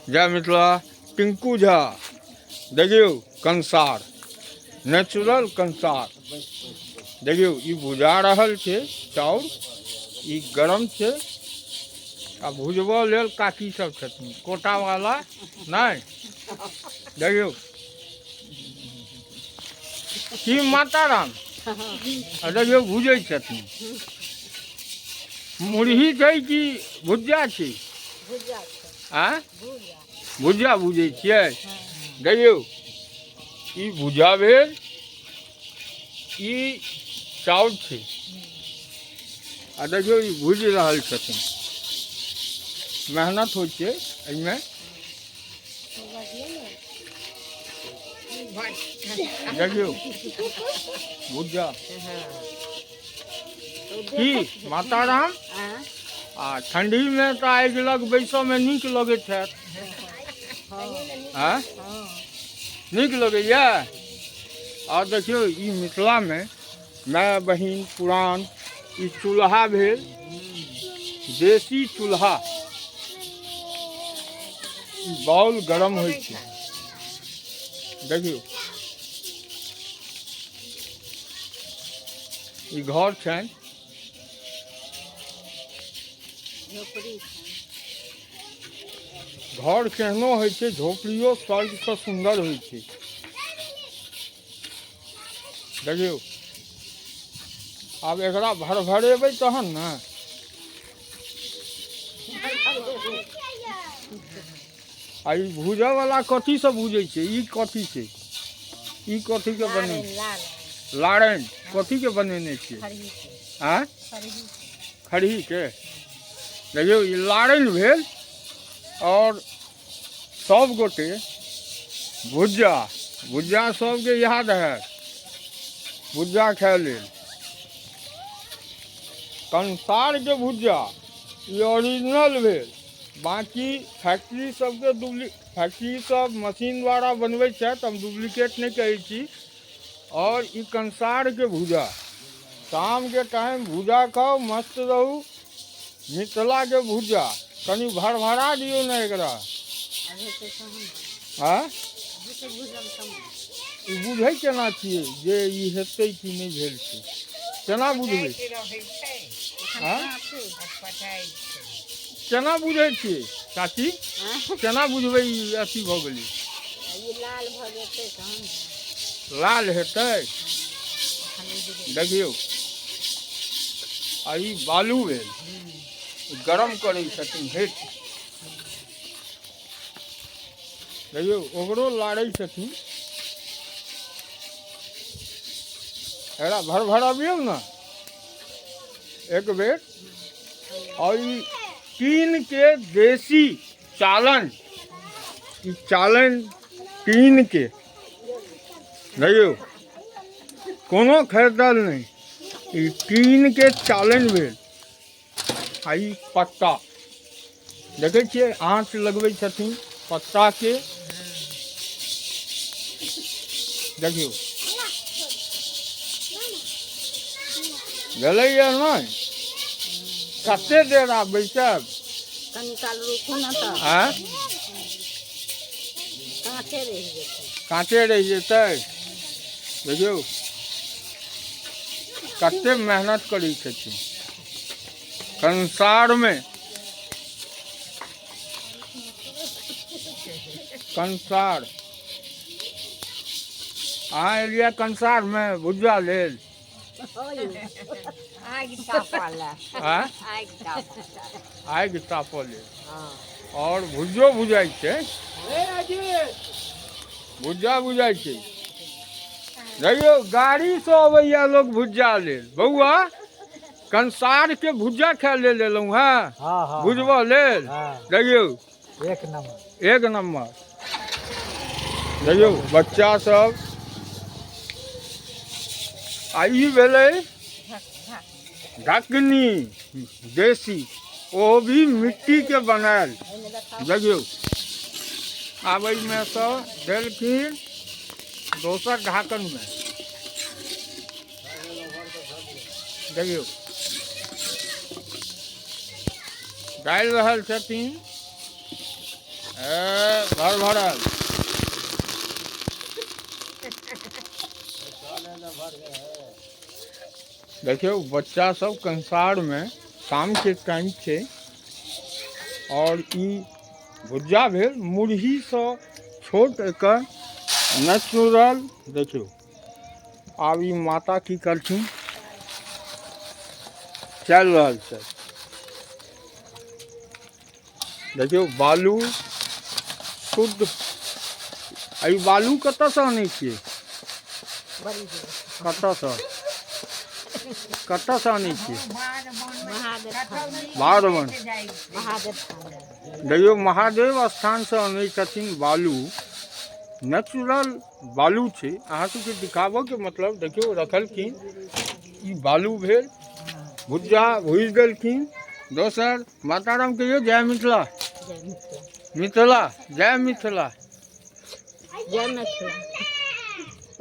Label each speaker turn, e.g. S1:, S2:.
S1: जय मिथिला। टिंकू झा देखियो कंसार, नेचुरल कंसार देखियो ई भुजा रहल छै चाउर, ई गरम छै आ भुजबऽ लेल काकी सब छथिन, कोटा वाला नहीं देखियो की माता राम आ देखियो भुजै छथिन। मुरही छै कि भुज्जा छै? आँ भुज्जा भुजै छियै। देखियो ई भुजा भेल, ई चाउर छै आ देखियो ई भुज रहल छथिन। मेहनत होइ छै एहिमे। देखियो भुज्जा की माता राम आ ठंडी में तो आगि लग बैसऽ में नीक लगैत हैत। हाँ नीक लगैया। और देखियो ई मिथिला में माय बहिन पुरान ई चूल्हा भेल, देसी चूल्हा, बाउल गरम होइ छै। देखियो ई घर छनि, घर केहनो होइ छै, झोपड़ियो स्वर्ग से सुंदर होइ छै। देखियो आब एकरा भरभरेबै तहन ने। आ ई भूजऽ वाला कथी से भूजै छै? ई कथी छै? ई कथी के बनेने? लारन कथी के बनेने छियै? आँ खरही के। देखियो ई लारन भेल। और सब गोटे भुज्जा भुज्जा सबके याद है, भुज्जा खाय लेल कंसार के भुज्जा ई ओरिजिनल भेल। बाकी फैक्ट्री सबके फैक्ट्री सब मशीन द्वारा बनबै छथि, हम डुप्लीकेट नहीं कहै छी। और ई कंसार के भुजा, शाम के टाइम भुजा खाओ, मस्त रहू। मिथिला के भुजा कनी भरभरा दियो ना एकरा। हाँ ई बुझै केना छियै जे ई हेतै कि नहीं भेल छै? केना बुझबै? केना बुझै छियै चाची? केना बुझबै ई अथी भऽ गेलै? लाल हेतै। देखियो आ ई बालू भेल, गरम करै छथिन हेठ। देखियो ओकरो लाड़ै छथिन। एकरा भरभराबियौ ना एक बेर। और ई टीन के देसी चालन, ई चालन टीन के देखियो कोनो खरीदल नहीं, ई टीन के चालन भेल। आ ई पत्ता देखै छियै आँच लगबै छथिन पत्ता के। देखियो भेलैया नहीं? कते देर आब बैसब? काँचे रह जेतै। देखियो कते मेहनत करै छथिन कंसार में। कंसार अहाँ एलिया कंसार में भुज्जा लेल। आगि तापऽ लेल और भुज्जो भुजाइ छै, भुज्जा भुजाइ छै। देखियो गाड़ी से अबैया लोग भुज्जा लेल। बउआ कंसार के भुज्जा खाय लेल एलहुँ हैं, भुजबऽ लेल। देखियो एक नंबर। देखियो बच्चा सब आ ई भेलै ढकनी देसी, वो भी मिट्टी के बनायल। देखियो आब में से देलखिन दोसर ढाकन में। देखियो डालि रहल छथिन। घर भरल। देखियो बच्चा सब कंसार में शाम के टाइम छे और ई भुज्जा भेल मुरही से छोट एकर नेचुरल। देखियो आब ई माता की करथिन, चल रहल छै। देखियो बालू शुद्ध। ई बालू कतऽ से आनै छियै? कतऽ से आनै छियै? बारवन। देखियो महादेव स्थान से आनै छथिन बालू। नेचुरल बालू छै। अहाँ सबके दिखाबऽ के मतलब देखियो रखलखिन ई बालू भेल, भुज्जा भुजि देलखिन। दोसर माताराम कहियो जय मिथिला। मिथिला जय मिथिला।
S2: जय मिथिला।